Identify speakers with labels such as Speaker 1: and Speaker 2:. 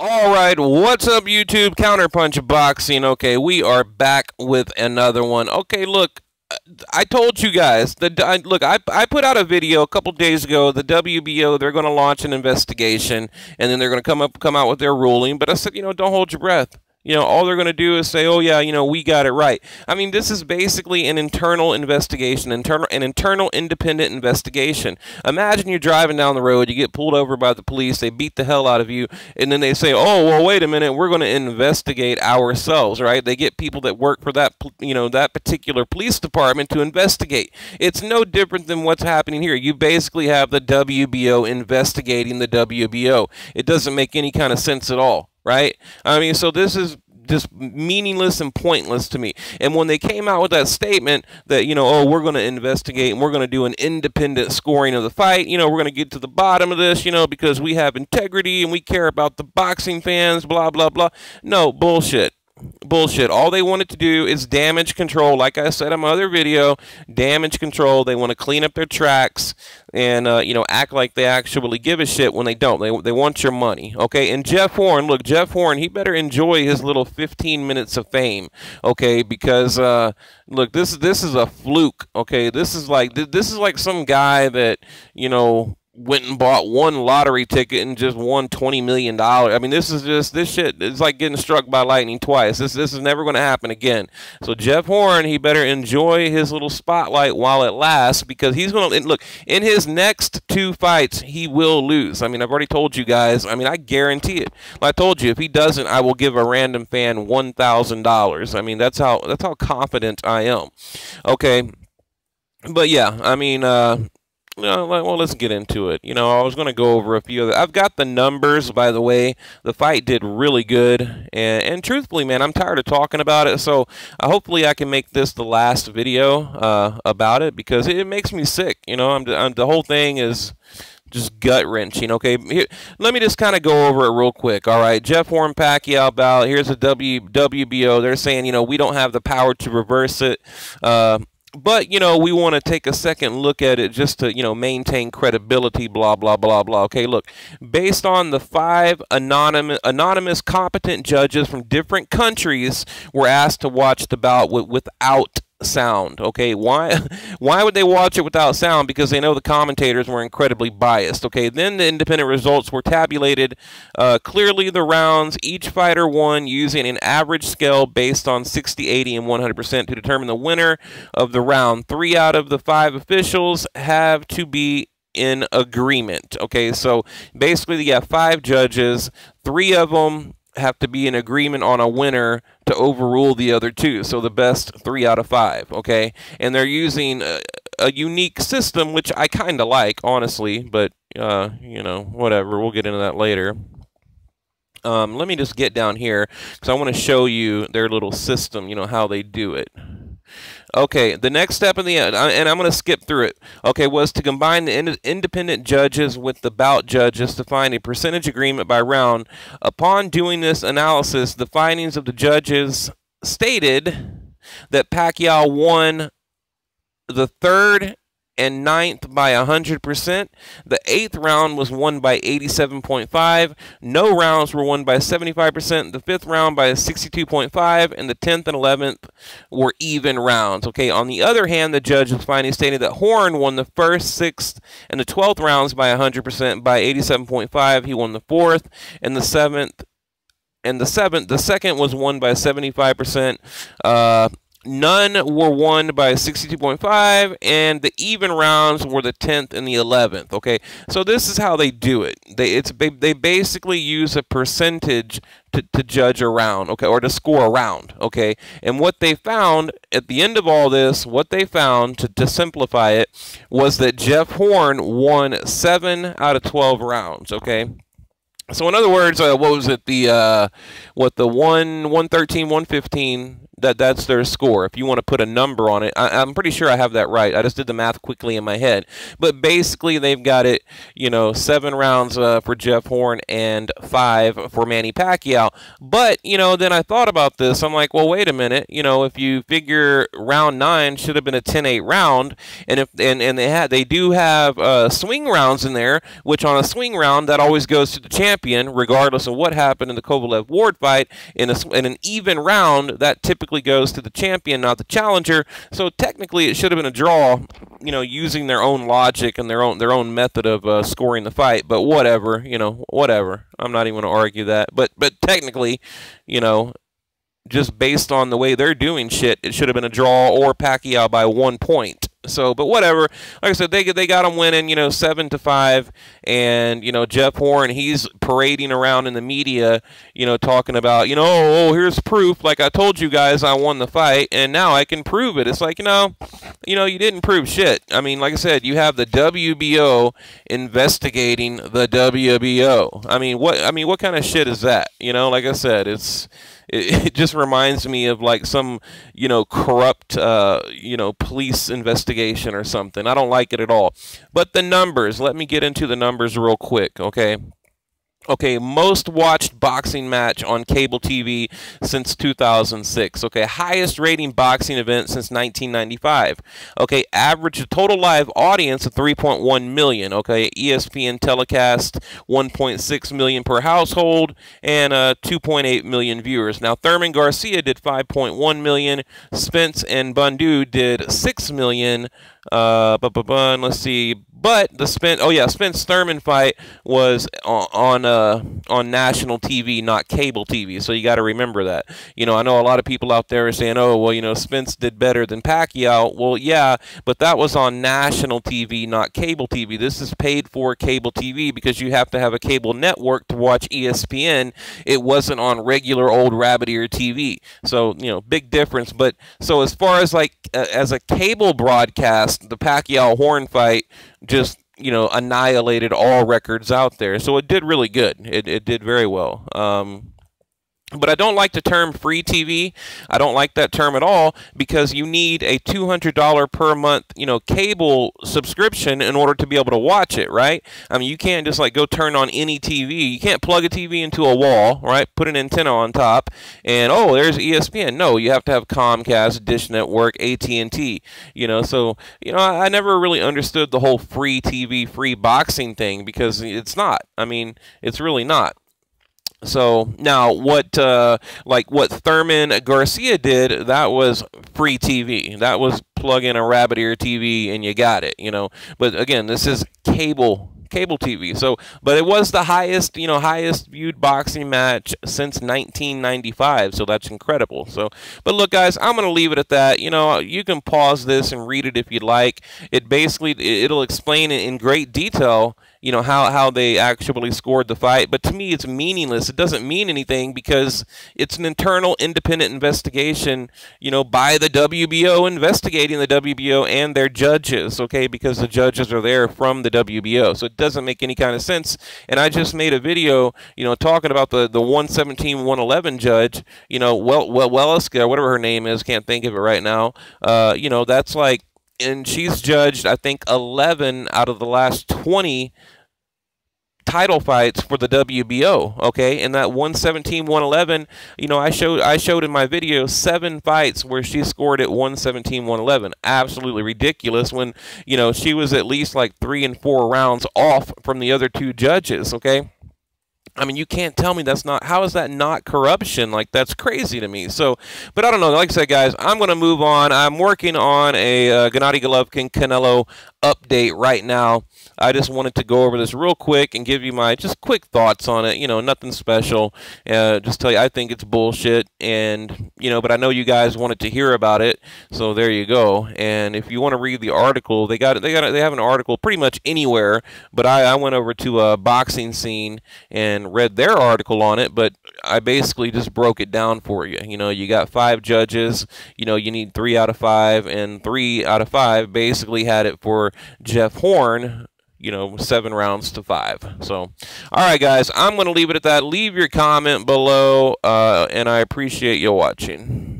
Speaker 1: All right, what's up, YouTube? Counterpunch Boxing. Okay, we are back with another one. Okay, look, I told you guys that. Look, I put out a video a couple days ago. The WBO, they're going to launch an investigation, and then they're going to come out with their ruling. But I said, don't hold your breath. All they're going to do is say, oh, yeah, we got it right. I mean, this is basically an internal investigation, an internal independent investigation. Imagine you're driving down the road, you get pulled over by the police, they beat the hell out of you, and then they say, oh, well, wait a minute, we're going to investigate ourselves, right? They get people that work for that, that particular police department to investigate. It's no different than what's happening here. You basically have the WBO investigating the WBO. It doesn't make any kind of sense at all. Right? I mean, so this is just meaningless and pointless to me. And when they came out with that statement that, oh, we're going to investigate and we're going to do an independent scoring of the fight, we're going to get to the bottom of this, because we have integrity and we care about the boxing fans, blah, blah, blah. No, bullshit. Bullshit. All they wanted to do is damage control. Like I said in my other video, damage control. They want to clean up their tracks and, act like they actually give a shit when they don't. They want your money. Okay. And Jeff Horn, look, Jeff Horn, he better enjoy his little 15 minutes of fame. Okay. Because, look, this is a fluke. Okay. This is like some guy that, went and bought one lottery ticket and just won $20 million. I mean, this shit is like getting struck by lightning twice. This is never going to happen again. So Jeff Horn, he better enjoy his little spotlight while it lasts, because he's going to, look, in his next 2 fights, he will lose. I mean, I've already told you guys. I mean, I guarantee it. I told you, if he doesn't, I will give a random fan $1,000. I mean, that's how confident I am. Okay. But yeah, I mean, well, let's get into it. I was going to go over a few of I've got the numbers, by the way. The fight did really good. And truthfully, man, I'm tired of talking about it. So hopefully I can make this the last video about it, because it makes me sick. The whole thing is just gut-wrenching. Okay, here, let me just kind of go over it real quick. All right, Jeff Horn Pacquiao bout. Here's the WBO. They're saying, we don't have the power to reverse it. But, we want to take a second look at it just to, maintain credibility, blah, blah, blah, blah. Okay, look, based on the 5 anonymous competent judges from different countries were asked to watch the bout without sound. Okay, why would they watch it without sound? Because they know the commentators were incredibly biased. Okay, then the independent results were tabulated. Clearly the rounds, each fighter won using an average scale based on 60, 80, and 100% to determine the winner of the round. 3 out of the 5 officials have to be in agreement. Okay, so basically you have 5 judges, 3 of them have to be in agreement on a winner to overrule the other 2. So the best 3 out of 5. Okay, and they're using a unique system, which I kind of like, honestly, but whatever, we'll get into that later. Let me just get down here, because I want to show you their little system, how they do it. Okay, the next step in the end, and I'm going to skip through it, okay, was to combine the independent judges with the bout judges to find a percentage agreement by round. Upon doing this analysis, the findings of the judges stated that Pacquiao won the 3rd and 9th by 100%. The 8th round was won by 87.5%. No rounds were won by 75%. The 5th round by 62.5%, and the 10th and 11th were even rounds. Okay. On the other hand, the judges finally stated that Horn won the 1st, 6th, and the 12th rounds by 100% by 87.5%. He won the 4th and the 7th. And the 2nd was won by 75%. None were won by 62.5%, and the even rounds were the 10th and the 11th. Okay, so this is how they do it. They basically use a percentage to judge a round, okay, or to score a round. Okay, and what they found at the end of all this, what they found to simplify it, was that Jeff Horn won 7 out of 12 rounds. Okay. So in other words, what was it? The 113, 115, That's their score. If you want to put a number on it, I'm pretty sure I have that right. I just did the math quickly in my head. But basically, they've got it, 7 rounds for Jeff Horn and 5 for Manny Pacquiao. But, then I thought about this. I'm like, well, wait a minute. If you figure round 9 should have been a 10-8 round, and they do have swing rounds in there, which on a swing round, that always goes to the champion, regardless of what happened in the Kovalev-Ward fight. In an even round, that typically goes to the champion, not the challenger. So technically, it should have been a draw, using their own logic and their own method of scoring the fight. But whatever, whatever. I'm not even going to argue that. But technically, just based on the way they're doing shit, it should have been a draw or Pacquiao by 1 point. So, but whatever. Like I said, they got him winning, 7-5, and Jeff Horn, he's parading around in the media, talking about, oh, here's proof. Like I told you guys, I won the fight, and now I can prove it. It's like, you didn't prove shit. I mean, like I said, you have the WBO investigating the WBO. I mean, what kind of shit is that? Like I said, it just reminds me of like some, corrupt, police investigation or something. I don't like it at all. But the numbers, let me get into the numbers real quick, okay? Okay, most watched boxing match on cable TV since 2006. Okay, highest rating boxing event since 1995. Okay, average total live audience of 3.1 million. Okay, ESPN telecast 1.6 million per household and 2.8 million viewers. Now, Thurman Garcia did 5.1 million. Spence and Bundu did 6 million. Let's see. But the Spence Thurman fight was on national TV, not cable TV. So you got to remember that. I know a lot of people out there are saying, oh, well, Spence did better than Pacquiao. Well, yeah, but that was on national TV, not cable TV. This is paid for cable TV because you have to have a cable network to watch ESPN. It wasn't on regular old rabbit ear TV. So, big difference. But so as far as like as a cable broadcast, the Pacquiao Horn fight just, annihilated all records out there. So it did really good. It did very well. But I don't like the term free TV. I don't like that term at all because you need a $200 per month, cable subscription in order to be able to watch it, right? I mean, you can't just like go turn on any TV. You can't plug a TV into a wall, right? Put an antenna on top and, oh, there's ESPN. No, you have to have Comcast, Dish Network, AT&T, So, I never really understood the whole free TV, free boxing thing because it's not. I mean, it's really not. So now what Thurman Garcia did, that was free TV. That was plug in a rabbit ear TV and you got it, But again, this is cable TV. So, but it was the highest viewed boxing match since 1995. So that's incredible. So, but look, guys, I'm going to leave it at that. You can pause this and read it if you'd like. It'll explain in great detail, how they actually scored the fight. But to me, it's meaningless. It doesn't mean anything because it's an internal independent investigation, by the WBO investigating the WBO and their judges, okay, because the judges are there from the WBO. So it doesn't make any kind of sense. And I just made a video, talking about the 117-111 judge, Welleska, whatever her name is, can't think of it right now. That's like, and she's judged, I think, 11 out of the last 20 title fights for the WBO, okay? And that 117-111, I showed in my video 7 fights where she scored at 117-111. Absolutely ridiculous when, she was at least like 3 and 4 rounds off from the other 2 judges, okay? I mean, you can't tell me that's not, how is that not corruption? Like, that's crazy to me. So, but I don't know. Like I said, guys, I'm going to move on. I'm working on a Gennady Golovkin Canelo update right now. I just wanted to go over this real quick and give you my just quick thoughts on it. Nothing special. Just tell you, I think it's bullshit. And, but I know you guys wanted to hear about it. So there you go. And if you want to read the article, they have an article pretty much anywhere. But I went over to a boxing scene and read their article on it, but I basically just broke it down for you. You got 5 judges, you need 3 out of 5, and 3 out of 5 basically had it for Jeff Horn, 7 rounds to 5. So, all right, guys, I'm going to leave it at that. Leave your comment below, and I appreciate you watching.